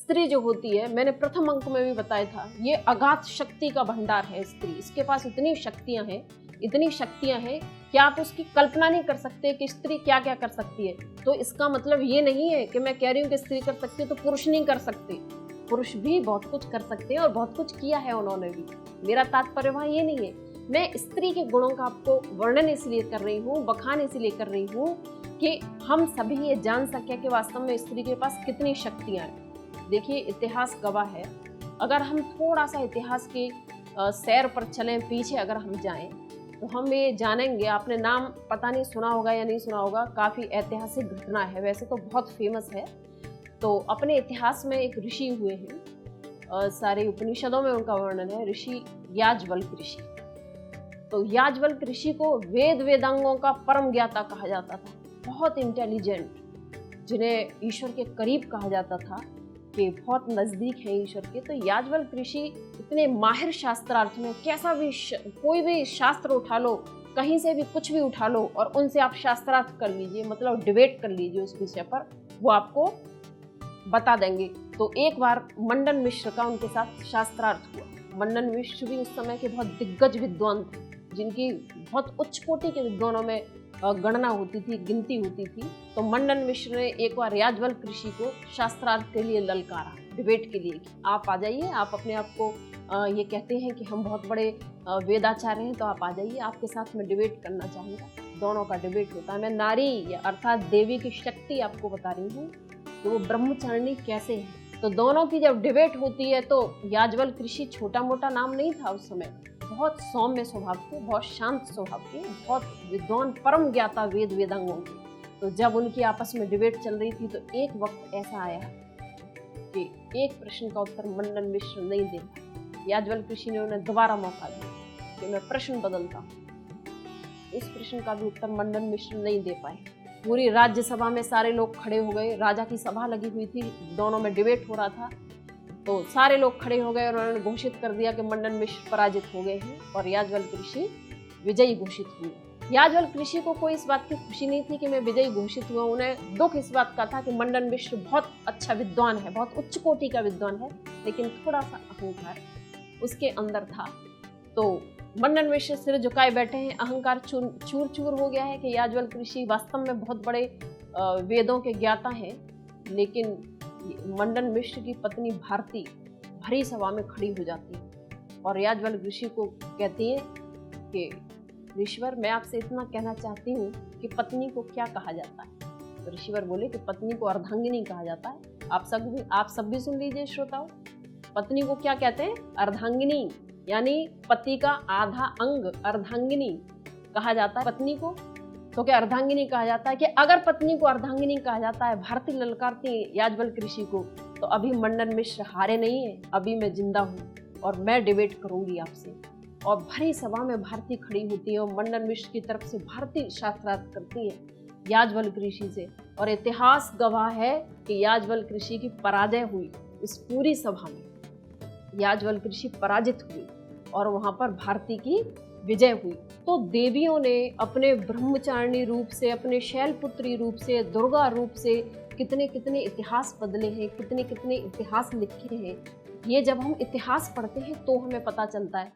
स्त्री जो होती है, मैंने प्रथम अंक में भी बताया था, ये अगाध शक्ति का भंडार है स्त्री। इसके पास इतनी शक्तियां हैं कि आप उसकी कल्पना नहीं कर सकते कि स्त्री क्या क्या कर सकती है। तो इसका मतलब ये नहीं है कि मैं कह रही हूँ कि स्त्री कर सकती है तो पुरुष नहीं कर सकते। पुरुष भी बहुत कुछ कर सकते हैं और बहुत कुछ किया है उन्होंने भी। मेरा तात्पर्य वहाँ ये नहीं है। मैं स्त्री के गुणों का आपको वर्णन इसलिए कर रही हूँ, बखान इसलिए कर रही हूँ कि हम सभी ये जान सके कि वास्तव में स्त्री के पास कितनी शक्तियाँ हैं। देखिए, इतिहास गवाह है। अगर हम थोड़ा सा इतिहास के सैर पर चलें, पीछे अगर हम जाएं, तो हम ये जानेंगे, आपने नाम पता नहीं सुना होगा या नहीं सुना होगा, काफ़ी ऐतिहासिक घटना है, वैसे तो बहुत फेमस है। तो अपने इतिहास में एक ऋषि हुए हैं, सारे उपनिषदों में उनका वर्णन है, ऋषि याज्ञवल्क्य ऋषि। तो याज्ञवल्क्य ऋषि को वेदांगों का परम ज्ञाता कहा जाता था, बहुत इंटेलिजेंट, जिन्हें ईश्वर के करीब कहा जाता था कि बहुत नज़दीक है ईश्वर के। तो याज्ञवल्क्य ऋषि इतने माहिर शास्त्रार्थ में, कैसा भी कोई भी शास्त्र उठा लो, कहीं से भी कुछ भी उठा लो और उनसे आप शास्त्रार्थ कर लीजिए, मतलब डिबेट कर लीजिए उस विषय पर, वो आपको बता देंगे। तो एक बार मंडन मिश्र का उनके साथ शास्त्रार्थ हुआ। मंडन मिश्र भी उस समय के बहुत दिग्गज विद्वान थे, जिनकी बहुत उच्च कोटि के विद्वानों में गणना होती थी, गिनती होती थी। तो मंडन मिश्र ने एक बार याज्ञवल्क्य ऋषि को शास्त्रार्थ के लिए ललकारा, डिबेट के लिए, कि आप आ जाइए, आप अपने आप को ये कहते हैं कि हम बहुत बड़े वेदाचार्य हैं, तो आप आ जाइए, आपके साथ मैं डिबेट करना चाहूँगा। दोनों का डिबेट होता है। मैं नारी अर्थात देवी की शक्ति आपको बता रही हूँ कि वो ब्रह्मचारिणी कैसे है। तो दोनों की जब डिबेट होती है, तो याज्ञवल्क्य ऋषि छोटा मोटा नाम नहीं था उस समय, बहुत सौम्य स्वभाव के, बहुत शांत स्वभाव के, बहुत विद्वान, परम ज्ञाता वेदांगों के। तो जब उनकी आपस में डिबेट चल रही थी, तो एक वक्त ऐसा आया कि एक प्रश्न का उत्तर मंडन मिश्र नहीं दे पाए। याज्ञवल्क्य ऋषि ने उन्हें दोबारा मौका दिया कि मैं प्रश्न बदलता हूँ। इस प्रश्न का भी उत्तर मंडन मिश्र नहीं दे पाए। पूरी राज्यसभा में सारे लोग खड़े हो गए, राजा की सभा लगी हुई थी, दोनों में डिबेट हो रहा था। तो सारे लोग खड़े हो गए और उन्होंने घोषित कर दिया कि मंडन मिश्र पराजित हो गए हैं और याज्ञवल्क्य ऋषि विजयी घोषित हुए। याज्ञवल्क्य ऋषि को कोई इस बात की खुशी नहीं थी कि मैं विजयी घोषित हुआ। उन्हें दुख इस बात का था कि मंडन मिश्र बहुत अच्छा विद्वान है, बहुत उच्च कोटि का विद्वान है, लेकिन थोड़ा सा अहंकार उसके अंदर था। तो मंडन मिश्र सिर झुकाए बैठे हैं, अहंकार चूर चूर हो गया है कि याज्ञवल्क्य ऋषि वास्तव में बहुत बड़े वेदों के ज्ञाता हैं। लेकिन मंडन मिश्र की पत्नी भारती भरी सभा में खड़ी हो जाती है और याज्ञवल्क्य ऋषि को कहती है कि ऋषिवर, मैं आपसे इतना कहना चाहती हूँ कि पत्नी को क्या कहा जाता है। तो ऋषिवर बोले कि पत्नी को अर्धांगिनी कहा जाता है। आप सब भी सुन लीजिए श्रोताओं, पत्नी को क्या कहते हैं? अर्धांगिनी, यानी पति का आधा अंग अर्धांगिनी कहा जाता है पत्नी को। तो क्या अर्धांगिनी कहा जाता है कि अगर पत्नी को अर्धांगिनी कहा जाता है, भारती ललकारती याज्ञवल्क्य ऋषि को, तो अभी मंडन मिश्र हारे नहीं है, अभी मैं जिंदा हूँ और मैं डिबेट करूंगी आपसे। और भरी सभा में भारती खड़ी होती है और मंडन मिश्र की तरफ से भारती शास्त्रार्थ करती है याज्ञवल्क्य ऋषि से। और इतिहास गवाह है कि याज्ञवल्क्य ऋषि की पराजय हुई। इस पूरी सभा में याज्ञवल्क्य ऋषि पराजित हुए और वहां पर भारती की विजय हुई। तो देवियों ने अपने ब्रह्मचारिणी रूप से, अपने शैलपुत्री रूप से, दुर्गा रूप से कितने कितने इतिहास बदले हैं, कितने कितने इतिहास लिखे हैं। ये जब हम इतिहास पढ़ते हैं तो हमें पता चलता है।